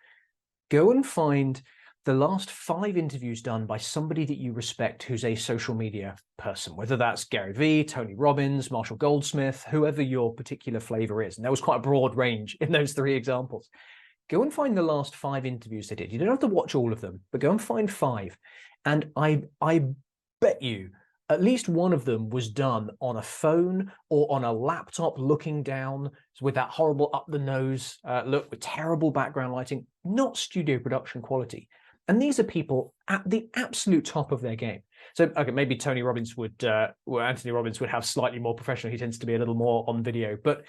B: go and find the last 5 interviews done by somebody that you respect who's a social media person, whether that's Gary Vee, Tony Robbins, Marshall Goldsmith, whoever your particular flavor is. And there was quite a broad range in those 3 examples. Go and find the last 5 interviews they did. You don't have to watch all of them, but go and find 5. And I bet you at least one of them was done on a phone or on a laptop looking down with that horrible up the nose look with terrible background lighting, not studio production quality. And these are people at the absolute top of their game. So, okay, maybe Anthony Robbins would have slightly more professional. He tends to be a little more on video, but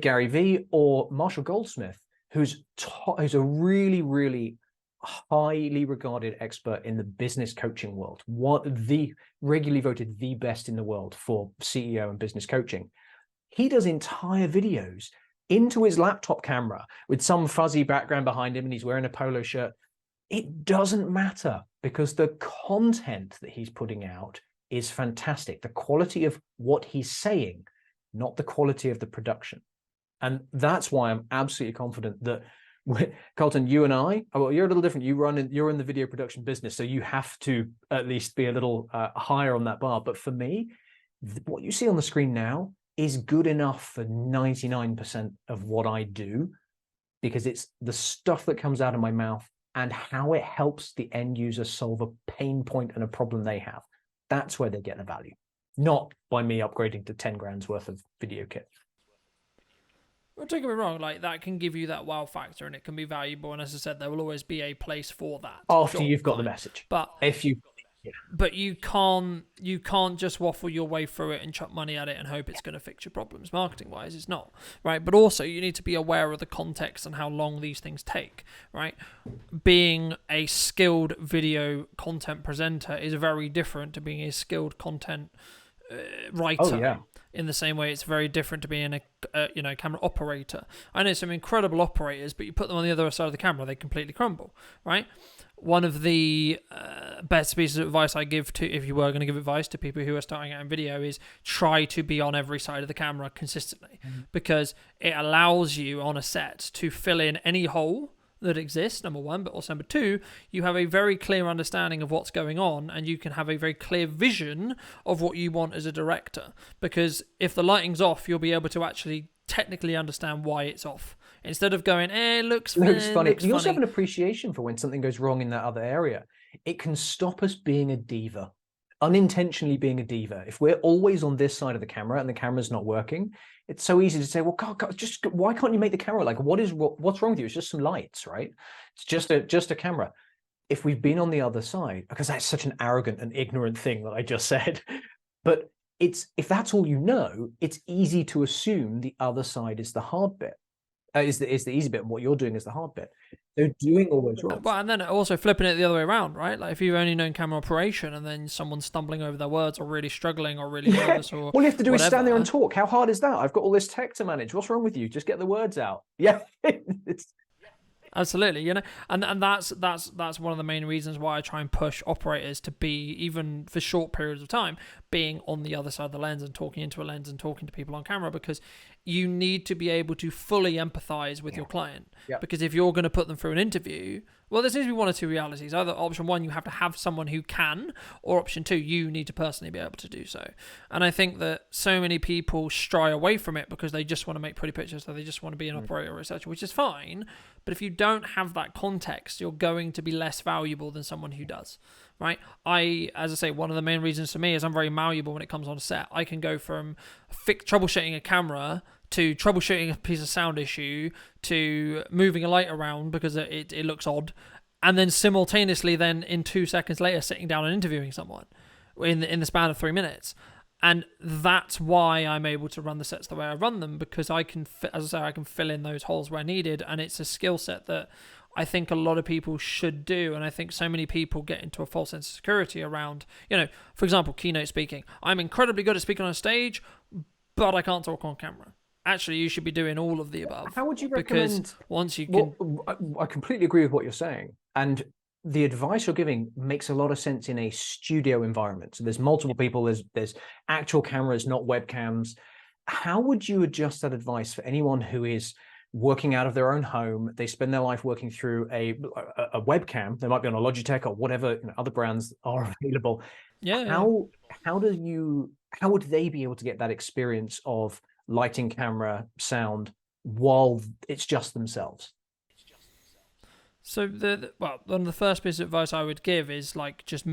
B: Gary Vee or Marshall Goldsmith, who's a really, really highly regarded expert in the business coaching world, regularly voted the best in the world for CEO and business coaching. He does entire videos into his laptop camera with some fuzzy background behind him, and he's wearing a polo shirt. It doesn't matter, because the content that he's putting out is fantastic. The quality of what he's saying, not the quality of the production. And that's why I'm absolutely confident that, Carlton, you and I, well, you're a little different. You're in the video production business, so you have to at least be a little higher on that bar. But for me, what you see on the screen now is good enough for 99% of what I do, because it's the stuff that comes out of my mouth and how it helps the end user solve a pain point and a problem they have. That's where they get the value, not by me upgrading to 10 grand's worth of video kit.
A: Well, don't get me wrong, like, that can give you that wow factor and it can be valuable. And as I said, there will always be a place for that.
B: After you've got the message.
A: But
B: if you
A: But you can't just waffle your way through it and chuck money at it and hope it's going to fix your problems. Marketing wise, it's not, right? But also you need to be aware of the context and how long these things take, right? Being a skilled video content presenter is very different to being a skilled content writer.
B: Oh, yeah.
A: In the same way, it's very different to being a camera operator. I know some incredible operators, but you put them on the other side of the camera, they completely crumble, right? One of the best pieces of advice I give to, if you were going to give advice to people who are starting out in video, is try to be on every side of the camera consistently, because it allows you on a set to fill in any hole that exists, number one, but also number two, you have a very clear understanding of what's going on, and you can have a very clear vision of what you want as a director, because if the lighting's off, you'll be able to actually technically understand why it's off, instead of going, it looks funny.
B: You also have an appreciation for when something goes wrong in that other area. It can stop us being a diva, unintentionally being a diva. If we're always on this side of the camera and the camera's not working, it's so easy to say, well, God, just why can't you make the camera? Like, what's wrong with you? It's just some lights, right? It's just a camera. If we've been on the other side, because that's such an arrogant and ignorant thing that I just said, but if that's all you know, it's easy to assume the other side is the hard bit. Is the easy bit, and what you're doing is the hard bit. They're doing all those wrong.
A: Well, and then also flipping it the other way around, right? Like, if you've only known camera operation and then someone's stumbling over their words or really struggling or really nervous or
B: all you have to do is stand there and talk. How hard is that? I've got all this tech to manage. What's wrong with you? Just get the words out. Yeah.
A: Absolutely, you know, and that's one of the main reasons why I try and push operators to be, even for short periods of time, being on the other side of the lens and talking into a lens and talking to people on camera, because you need to be able to fully empathize with your client.
B: Yeah.
A: Because if you're going to put them through an interview, well, there seems to be one or two realities. Either option one, you have to have someone who can, or option two, you need to personally be able to do so. And I think that so many people shy away from it because they just want to make pretty pictures, so they just want to be an operator or researcher, which is fine. But if you don't have that context, you're going to be less valuable than someone who does, right? As I say, one of the main reasons for me is I'm very malleable when it comes on set. I can go from troubleshooting a camera to troubleshooting a piece of sound issue to moving a light around because it looks odd, and then simultaneously then in 2 seconds later sitting down and interviewing someone in the span of 3 minutes. And that's why I'm able to run the sets the way I run them, because I can, as I say, I can fill in those holes where needed, and it's a skill set that I think a lot of people should do. And I think so many people get into a false sense of security around, for example, keynote speaking. I'm incredibly good at speaking on stage, but I can't talk on camera. Actually, you should be doing all of the above.
B: How would you recommend?
A: Because once you can...
B: Well, I completely agree with what you're saying. And the advice you're giving makes a lot of sense in a studio environment. So there's multiple people, there's actual cameras, not webcams. How would you adjust that advice for anyone who is working out of their own home. They spend their life working through a webcam. They might be on a Logitech or whatever, other brands are available.
A: Yeah.
B: How would they be able to get that experience of lighting, camera, sound while it's just themselves?
A: So well, one of the first piece of advice I would give is like just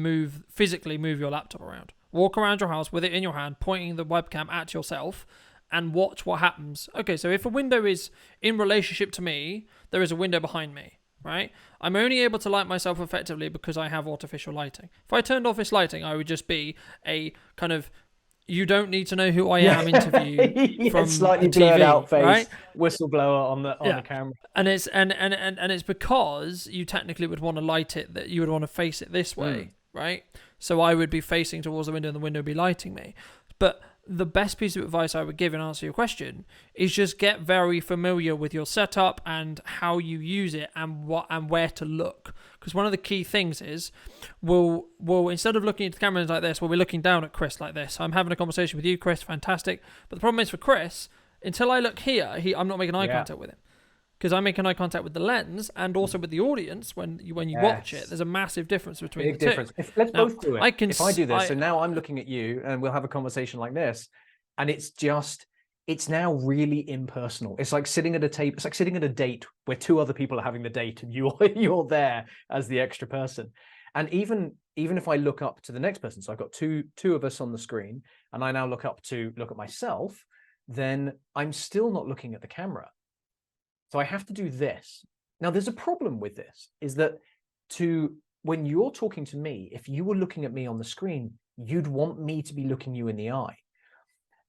A: physically move your laptop around. Walk around your house with it in your hand, pointing the webcam at yourself, and watch what happens. Okay, so if a window is in relationship to me, there is a window behind me, right? I'm only able to light myself effectively because I have artificial lighting. If I turned off this lighting, I would just be a kind of you don't need to know who I am interview from
B: slightly
A: a
B: blurred
A: TV,
B: out face,
A: right?
B: whistleblower on the camera.
A: And it's because you technically would want to light it, that you would want to face it this way, right? So I would be facing towards the window and the window would be lighting me. But the best piece of advice I would give in answer to your question is just get very familiar with your setup and how you use it and where to look. Because one of the key things is we'll instead of looking at the cameras like this, we'll be looking down at Chris like this. I'm having a conversation with you, Chris, fantastic. But the problem is for Chris, until I look here, I'm not making eye contact with him. Because I'm making eye contact with the lens and also with the audience when you watch it. There's a massive difference between the two.
B: Let's both do it. If I do this, so now I'm looking at you and we'll have a conversation like this, and it's now really impersonal. It's like sitting at a table. It's like sitting at a date where two other people are having the date and you're there as the extra person. And even if I look up to the next person, so I've got two of us on the screen, and I now look up to look at myself, then I'm still not looking at the camera. So I have to do this. Now, there's a problem with this, is that when you're talking to me, if you were looking at me on the screen, you'd want me to be looking you in the eye.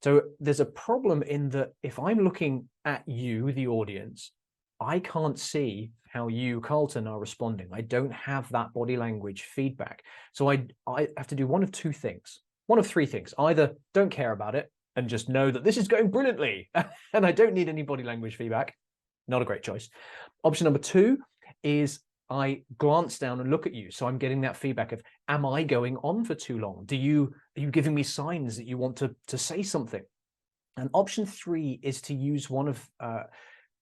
B: So there's a problem in that if I'm looking at you, the audience, I can't see how you, Carlton, are responding. I don't have that body language feedback. So I have to do one of two things, one of three things. Either don't care about it and just know that this is going brilliantly and I don't need any body language feedback. Not a great choice. Option number two is I glance down and look at you. So I'm getting that feedback of, am I going on for too long? Are you giving me signs that you want to say something? And option three is to use one of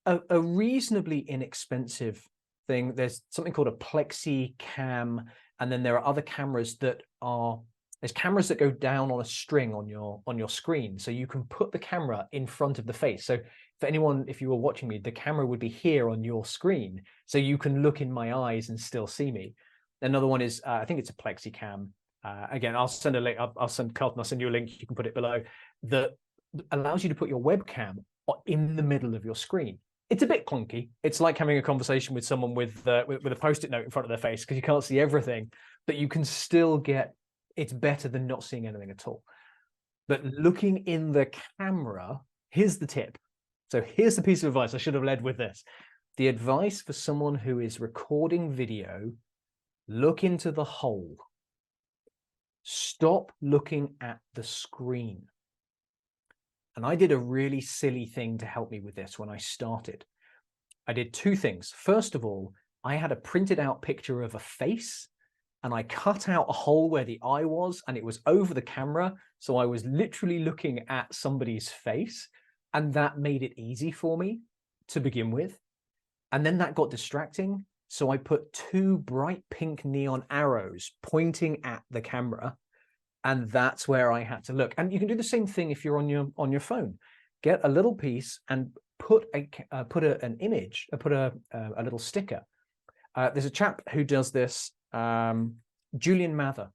B: a reasonably inexpensive thing. There's something called a plexi cam. And then there are other cameras there's cameras that go down on a string on your screen. So you can put the camera in front of the face. So for anyone, if you were watching me, the camera would be here on your screen. So you can look in my eyes and still see me. Another one is, I think it's a plexi cam. Again, I'll send a link. I'll send Carlton, I'll send you a link. You can put it below. That allows you to put your webcam in the middle of your screen. It's a bit clunky. It's like having a conversation with someone with a Post-it note in front of their face because you can't see everything, but you can still get, it's better than not seeing anything at all. But looking in the camera, here's the tip. So here's the piece of advice. I should have led with this. The advice for someone who is recording video, look into the hole. Stop looking at the screen. And I did a really silly thing to help me with this when I started. I did two things. First of all, I had a printed out picture of a face and I cut out a hole where the eye was and it was over the camera. So I was literally looking at somebody's face. And that made it easy for me to begin with. And then that got distracting. So I put two bright pink neon arrows pointing at the camera. And that's where I had to look. And you can do the same thing if you're on your phone. Get a little piece and put an image, put a little sticker. There's a chap who does this, Julian Mather.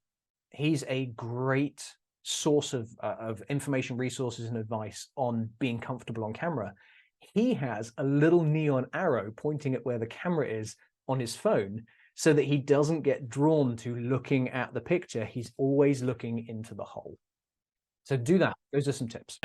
B: He's a great source of information, resources, and advice on being comfortable on camera. He has a little neon arrow pointing at where the camera is on his phone so that he doesn't get drawn to looking at the picture. He's always looking into the hole. So do that. Those are some tips.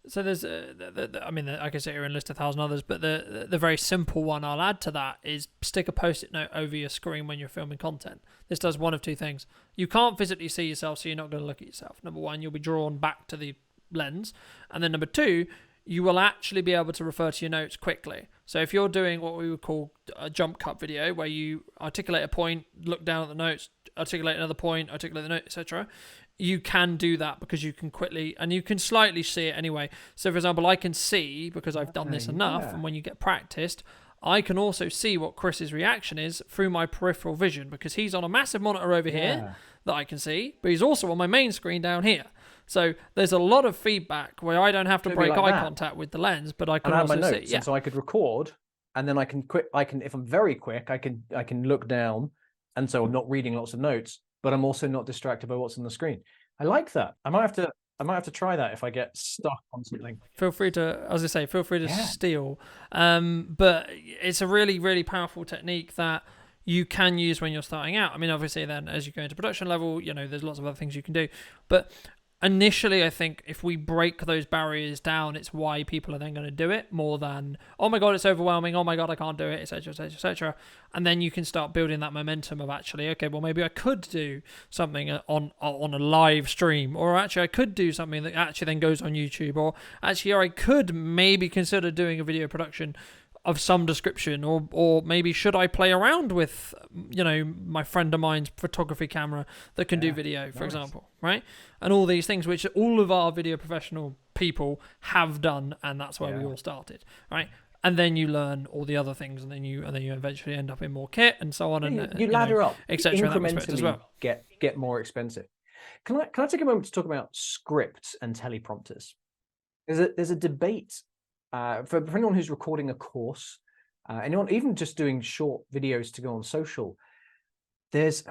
A: So there's, I mean, I can sit here and list 1,000 others, but the very simple one I'll add to that is stick a Post-it note over your screen when you're filming content. This does one of two things. You can't physically see yourself, so you're not going to look at yourself. Number one, you'll be drawn back to the lens. And then number two, you will actually be able to refer to your notes quickly. So if you're doing what we would call a jump cut video, where you articulate a point, look down at the notes, articulate another point, articulate the note, etc., you can do that because you can quickly, and you can slightly see it anyway. So for example, I can see, because I've done this enough, and when you get practiced, I can also see what Chris's reaction is through my peripheral vision, because he's on a massive monitor over here that I can see, but he's also on my main screen down here. So there's a lot of feedback where I don't have to break eye contact with the lens, but I can also see.
B: Yeah. And so I could record, and then I can if I'm very quick, I can look down, and so I'm not reading lots of notes, but I'm also not distracted by what's on the screen. I like that. I might have to try that if I get stuck on something.
A: Feel free to, as I say, steal. But it's a really, really powerful technique that you can use when you're starting out. I mean, obviously then as you go into production level, there's lots of other things you can do. But initially, I think if we break those barriers down, it's why people are then going to do it more than, oh my God, it's overwhelming. Oh my God, I can't do it, etc., etc., etc. And then you can start building that momentum of actually, okay, well, maybe I could do something on a live stream, or actually I could do something that actually then goes on YouTube, or actually I could maybe consider doing a video production of some description, or maybe should I play around with, my friend of mine's photography camera that can do video, for example, right? And all these things, which all of our video professional people have done, and that's where we all started, right? And then you learn all the other things, and then you eventually end up in more kit and so on, and
B: you ladder up,
A: etc. Incrementally
B: as well. Get more expensive. Can I take a moment to talk about scripts and teleprompters? There's a debate. For anyone who's recording a course, anyone even just doing short videos to go on social, there's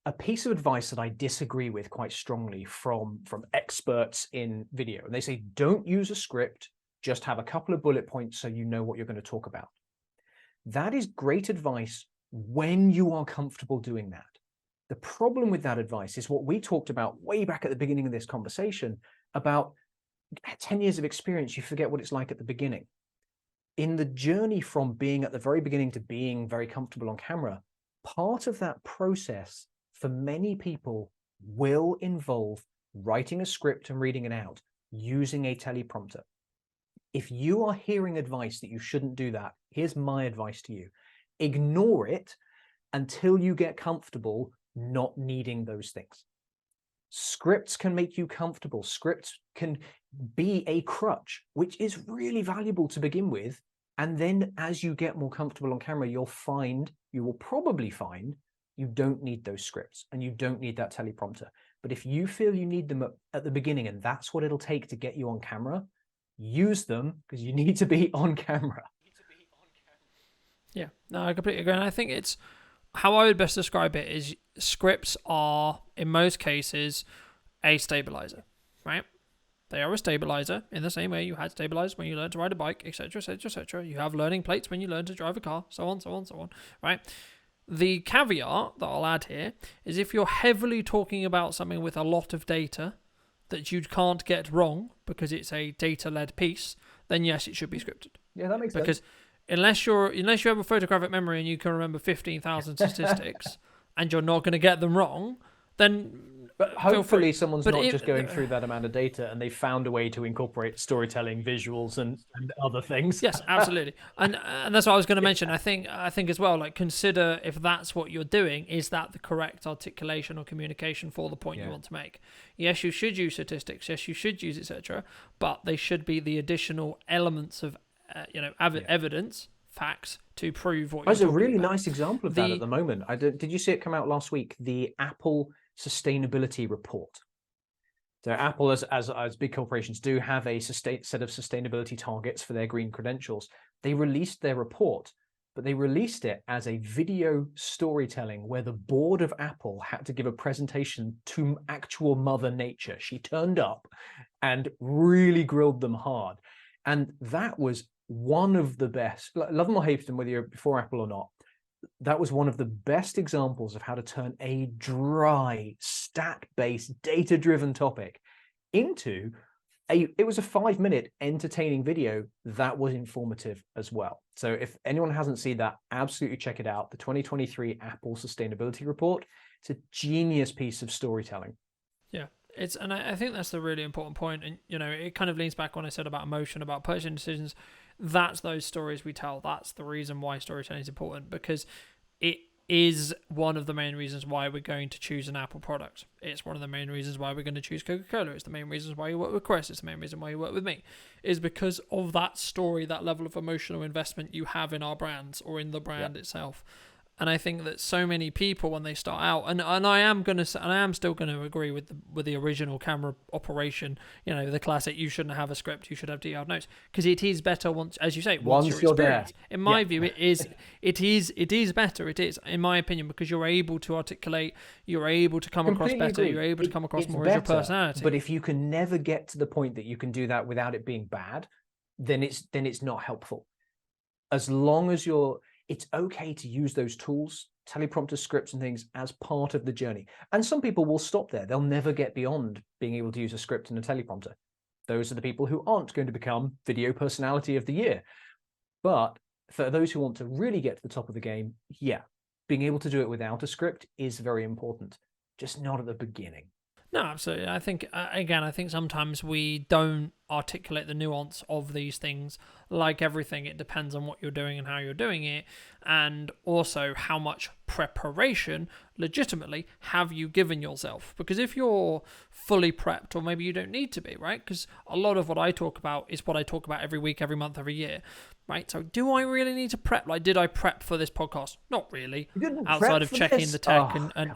B: a piece of advice that I disagree with quite strongly from experts in video. And they say, don't use a script, just have a couple of bullet points so you know what you're going to talk about. That is great advice when you are comfortable doing that. The problem with that advice is what we talked about way back at the beginning of this conversation about 10 years of experience, you forget what it's like at the beginning. In the journey from being at the very beginning to being very comfortable on camera, part of that process for many people will involve writing a script and reading it out, using a teleprompter. If you are hearing advice that you shouldn't do that, here's my advice to you. Ignore it until you get comfortable not needing those things. Scripts can make you comfortable. Scripts can be a crutch, which is really valuable to begin with. And then as you get more comfortable on camera, you will probably find you don't need those scripts and you don't need that teleprompter. But if you feel you need them at the beginning, and that's what it'll take to get you on camera, use them, because you need to be on camera.
A: Yeah, no, I completely agree. And I think it's, how I would best describe it is, scripts are, in most cases, a stabilizer, right? They are a stabilizer in the same way you had stabilizers when you learned to ride a bike, etc., etc., etc. You have learning plates when you learn to drive a car, so on, so on, so on, right? The caveat that I'll add here is if you're heavily talking about something with a lot of data that you can't get wrong because it's a data-led piece, then yes, it should be scripted.
B: Yeah, that makes sense.
A: Because unless you have a photographic memory and you can remember 15,000 statistics and you're not going to get them wrong, then
B: but hopefully someone's not just going through that amount of data and they found a way to incorporate storytelling, visuals, and other things.
A: Yes, absolutely. and that's what I was going to mention. I think as well, like, consider if that's what you're doing, is that the correct articulation or communication for the point you want to make? Yes, you should use statistics. Yes, you should use etc. But they should be the additional elements of evidence, facts to prove what you're talking about.
B: There's a really nice example of that at the moment. Did you see it come out last week? The Apple sustainability report. So Apple, as big corporations do, have a set of sustainability targets for their green credentials. They released their report, but they released it as a video storytelling where the board of Apple had to give a presentation to actual Mother Nature. She turned up and really grilled them hard. And that was one of the best, love them or hate them, whether you're before Apple or not, that was one of the best examples of how to turn a dry, stat-based, data-driven topic into it was a 5-minute entertaining video that was informative as well. So if anyone hasn't seen that, absolutely check it out. The 2023 Apple Sustainability Report. It's a genius piece of storytelling.
A: Yeah. And I think that's the really important point. And, it kind of leans back when I said about emotion, about purchasing decisions. That's those stories we tell. That's the reason why storytelling is important, because it is one of the main reasons why we're going to choose an Apple product. It's one of the main reasons why we're going to choose Coca-Cola. It's the main reasons why you work with Chris. It's the main reason why you work with me. Is because of that story, that level of emotional investment you have in our brands or in the brand itself. And I think that so many people, when they start out, and I am still gonna agree with the original camera operation. You know, the classic. You shouldn't have a script. You should have detailed notes, because it is better once, as you say, once you're experienced. There. In my view, it is better. It is, in my opinion, because you're able to articulate. You're able to come across better. You're able to come across more better, as your personality.
B: But if you can never get to the point that you can do that without it being bad, then it's not helpful. As long as it's okay to use those tools, teleprompter, scripts and things, as part of the journey. And some people will stop there. They'll never get beyond being able to use a script and a teleprompter. Those are the people who aren't going to become video personality of the year. But for those who want to really get to the top of the game, being able to do it without a script is very important, just not at the beginning.
A: No, absolutely. I think, I think sometimes we don't articulate the nuance of these things. Like everything, it depends on what you're doing and how you're doing it, and also how much preparation, legitimately, have you given yourself. Because if you're fully prepped, or maybe you don't need to be, right? Because a lot of what I talk about is what I talk about every week, every month, every year, right? So do I really need to prep? Like, did I prep for this podcast? Not really. Outside of checking the tech and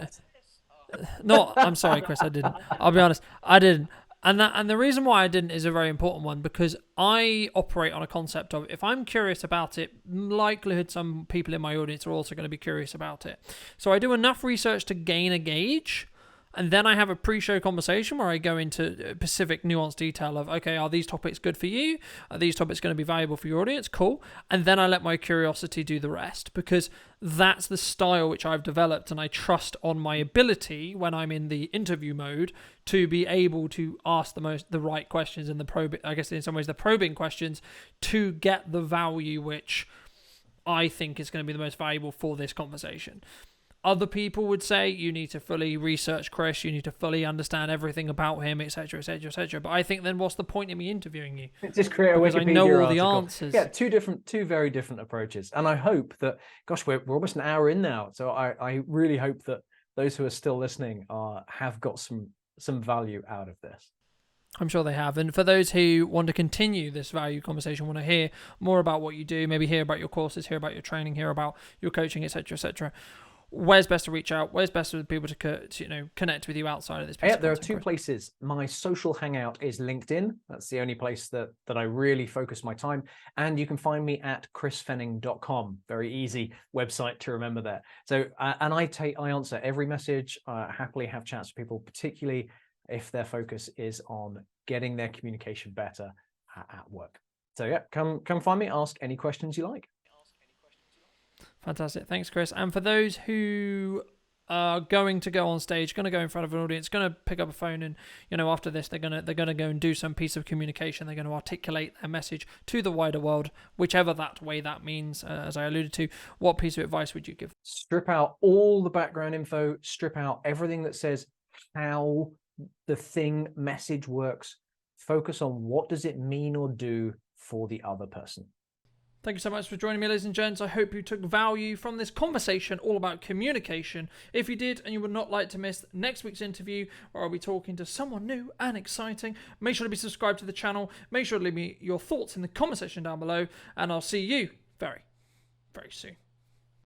A: no, I'm sorry, Chris, I didn't. I'll be honest, I didn't. And the reason why I didn't is a very important one, because I operate on a concept of, if I'm curious about it, likelihood some people in my audience are also going to be curious about it. So I do enough research to gain a gauge, and then I have a pre-show conversation where I go into specific nuanced detail of, okay, are these topics good for you? Are these topics going to be valuable for your audience? Cool. And then I let my curiosity do the rest, because that's the style which I've developed, and I trust on my ability when I'm in the interview mode to be able to ask the right questions and in some ways the probing questions, to get the value which I think is going to be the most valuable for this conversation. Other people would say you need to fully research Chris, you need to fully understand everything about him, etc., etc., etc. But I think then what's the point in me interviewing you?
B: Just create a Wikipedia
A: article. I know all
B: article.
A: the answers.
B: Yeah, two very different approaches. And I hope that, gosh, we're almost an hour in now. So I really hope that those who are still listening have got some value out of this.
A: I'm sure they have. And for those who want to continue this value conversation, want to hear more about what you do, maybe hear about your courses, hear about your training, hear about your coaching, etc., etc., where's best to reach out? Where's best for people to connect with you outside of this?
B: Yeah, there are two places. My social hangout is LinkedIn. That's the only place that I really focus my time. And you can find me at chrisfenning.com. Very easy website to remember there. So, and I answer every message. Happily have chats with people, particularly if their focus is on getting their communication better at work. So yeah, come find me. Ask any questions you like.
A: Fantastic. Thanks, Chris. And for those who are going to go on stage, going to go in front of an audience, going to pick up a phone, and after this they're going to go and do some piece of communication. They're going to articulate a message to the wider world, whichever that way that means. As I alluded to, what piece of advice would you give?
B: Strip out all the background info. Strip out everything that says how the message works. Focus on what does it mean or do for the other person.
A: Thank you so much for joining me, ladies and gents. I hope you took value from this conversation all about communication. If you did, and you would not like to miss next week's interview, where I'll be talking to someone new and exciting, make sure to be subscribed to the channel. Make sure to leave me your thoughts in the comment section down below, and I'll see you very, very soon.